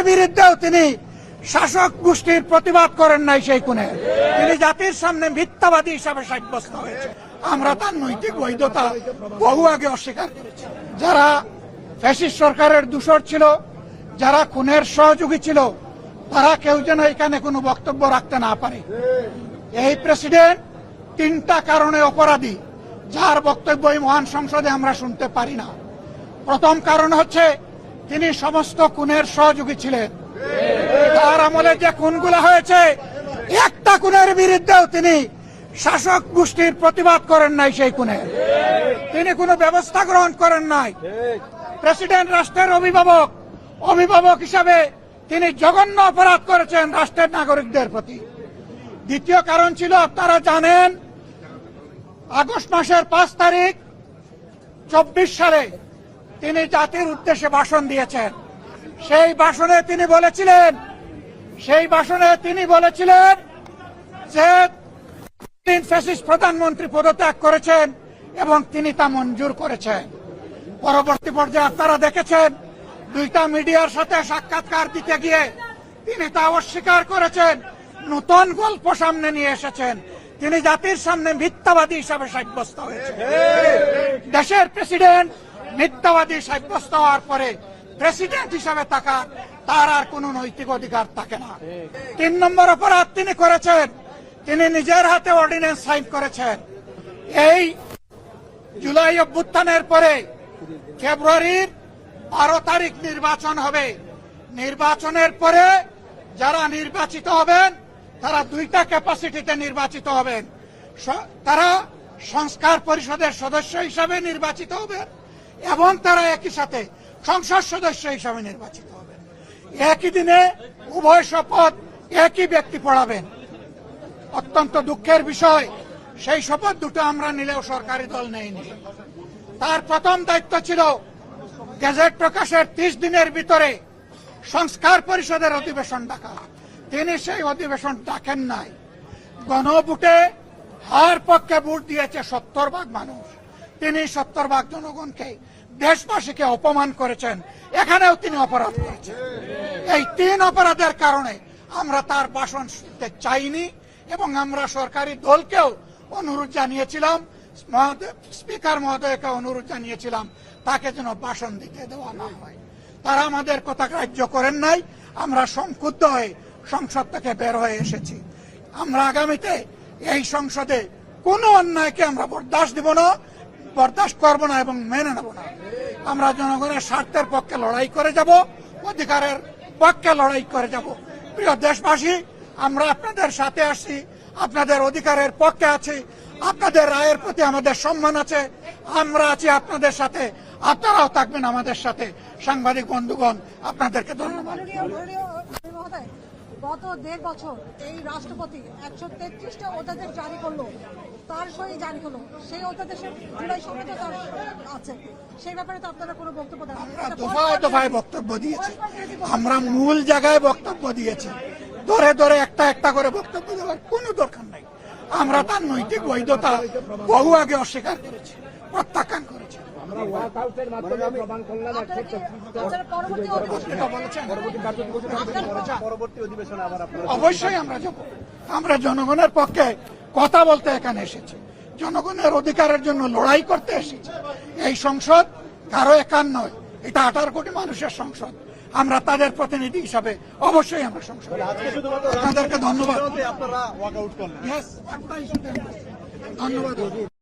বিরুদ্ধেও তিনি শাসক গোষ্ঠীর প্রতিবাদ করেন নাই। সেই খুনে তিনি জাতির সামনে মিথ্যাবাদী হিসাবে সাব্যস্ত হয়েছে। আমরা তার নৈতিক বৈধতা বহু আগে অস্বীকার করেছি। যারা ফ্যাসিস্ট সরকারের দূষর ছিল, যারা খুনের সহযোগী ছিল, তারা কেউ যেন এখানে কোনো বক্তব্য রাখতে না পারে। এই প্রেসিডেন্ট তিনটা কারণে অপরাধী, যার বক্তব্য এই মহান সংসদে আমরা শুনতে পারি না। প্রথম কারণ হচ্ছে তিনি সমস্ত খুনের সহযোগী ছিলেন। তার আমলে যে খুনগুলো হয়েছে, একটা খুনের বিরুদ্ধেও তিনি শাসক গোষ্ঠীর প্রতিবাদ করেন নাই। সেই খুনে তিনি কোনো ব্যবস্থা গ্রহণ করেন নাই। প্রেসিডেন্ট রাষ্ট্রের অভিভাবক হিসাবে তিনি জঘন্য অপরাধ করেছেন রাষ্ট্রের নাগরিকদের প্রতি। দ্বিতীয় কারণ ছিল, আপনারা জানেন, আগস্ট মাসের 5 তারিখ 24 সালে তিনি জাতির উদ্দেশ্যে ভাষণ দিয়েছেন। সেই ভাষণে তিনি বলেছিলেন যে তিনি ফ্যাসিস্ট প্রধানমন্ত্রী পদত্যাগ করেছেন এবং তিনি তা মঞ্জুর করেছেন। পরবর্তী পর্যায়ে আপনারা দেখেছেন, দুইটা মিডিয়ার সাথে সাক্ষাৎকার দিতে গিয়ে তিনি তা অস্বীকার করেছেন, নতুন গল্প সামনে নিয়ে এসেছেন। তিনি জাতির সামনে মিথ্যাবাদী হিসাবে সাব্যস্ত হয়েছে। দেশের প্রেসিডেন্ট মিথ্যাবাদী সাব্যস্ত হওয়ার পরে প্রেসিডেন্ট হিসাবে তার আর কোন নৈতিক অধিকার থাকে না। 3 নম্বর অপরাধ তিনি করেছেন, তিনি নিজের হাতে অর্ডিন্যান্স সাইন করেছেন। এই জুলাই অভ্যুত্থানের পরে ফেব্রুয়ারির 12 তারিখ নির্বাচন হবে। নির্বাচনের পরে যারা নির্বাচিত হবেন তারা 2টা ক্যাপাসিটিতে নির্বাচিত হবেন। তারা সংস্কার পরিষদের সদস্য হিসাবে নির্বাচিত হবেন এবং তারা একই সাথে সংসদ সদস্য হিসাবে নির্বাচিত হবেন। একই দিনে উভয় শপথ একই ব্যক্তি পড়াবেন। অত্যন্ত দুঃখের বিষয়, সেই শপথ দুটো আমরা নিলেও সরকারি দল নেয়নি। তার প্রথম দায়িত্ব ছিল গেজেট প্রকাশের 30 দিনের ভিতরে সংস্কার পরিষদের অধিবেশন ডাকা। তিনি সেই অধিবেশন ডাকেন নাই। গণভোটে হার পক্ষে ভোট দিয়েছে 70% মানুষ। তিনি 70% জনগণকে, দেশবাসীকে অপমান করেছেন। এখানেও তিনি অপরাধ করেছেন। এই 3 অপরাধের কারণে আমরা তার ভাষণ শুনতে চাইনি এবং আমরা সরকারি দলকেও অনুরোধ জানিয়েছিলাম, স্পিকার মহোদয়কে অনুরোধ জানিয়েছিলাম তাকে যেন ভাষণ দিতে দেওয়া না হয়। তারা আমাদের কথা গ্রাহ্য করেন নাই। আমরা সংক্ষুব্ধ হয়ে সংসদ থেকে বের হয়ে এসেছি। আমরা আগামীতে এই সংসদে কোনো অন্যায়কে আমরা বরদাস্ত করব না এবং মেনে নেব না। আমরা জনগণের স্বার্থের পক্ষে লড়াই করে যাব, অধিকারের পক্ষে লড়াই করে যাব। প্রিয় দেশবাসী, আমরা আপনাদের সাথে আসছি, আপনাদের অধিকারের পক্ষে আছি, আপনাদের রায়ের প্রতি আমাদের সম্মান আছে। আমরা আছি আপনাদের সাথে, আপনারাও থাকবেন আমাদের সাথে। সাংবাদিক বন্ধুগণ, আপনাদেরকে ধন্যবাদ। গত 1.5 বছর এই রাষ্ট্রপতি 133টা অধ্যাদেশ জারি করলো, তার সই জারি হলো। সেই অধ্যাদেশের জুলাই সমেত তার আছে। সেই ব্যাপারে তো আপনারা কোনো বক্তব্য দেন? দফায় বক্তব্য দিয়েছি, আমরা মূল জায়গায় বক্তব্য দিয়েছি। ধরে একটা করে বক্তব্য দেওয়ার কোনো দরকার নাই। আমরা তার নৈতিক বৈধতা বহু আগে অস্বীকার করেছি, প্রত্যাখ্যান করেছি। অবশ্যই আমরা যাব। আমরা জনগণের পক্ষে কথা বলতে এখানে এসেছি, জনগণের অধিকারের জন্য লড়াই করতে এসেছি। এই সংসদ কারো একার নয়, এটা 18 কোটি মানুষের সংসদ। আমরা তাদের প্রতিনিধি হিসাবে অবশ্যই আমরা সংসদ। আপনাদেরকে ধন্যবাদ। ধন্যবাদ।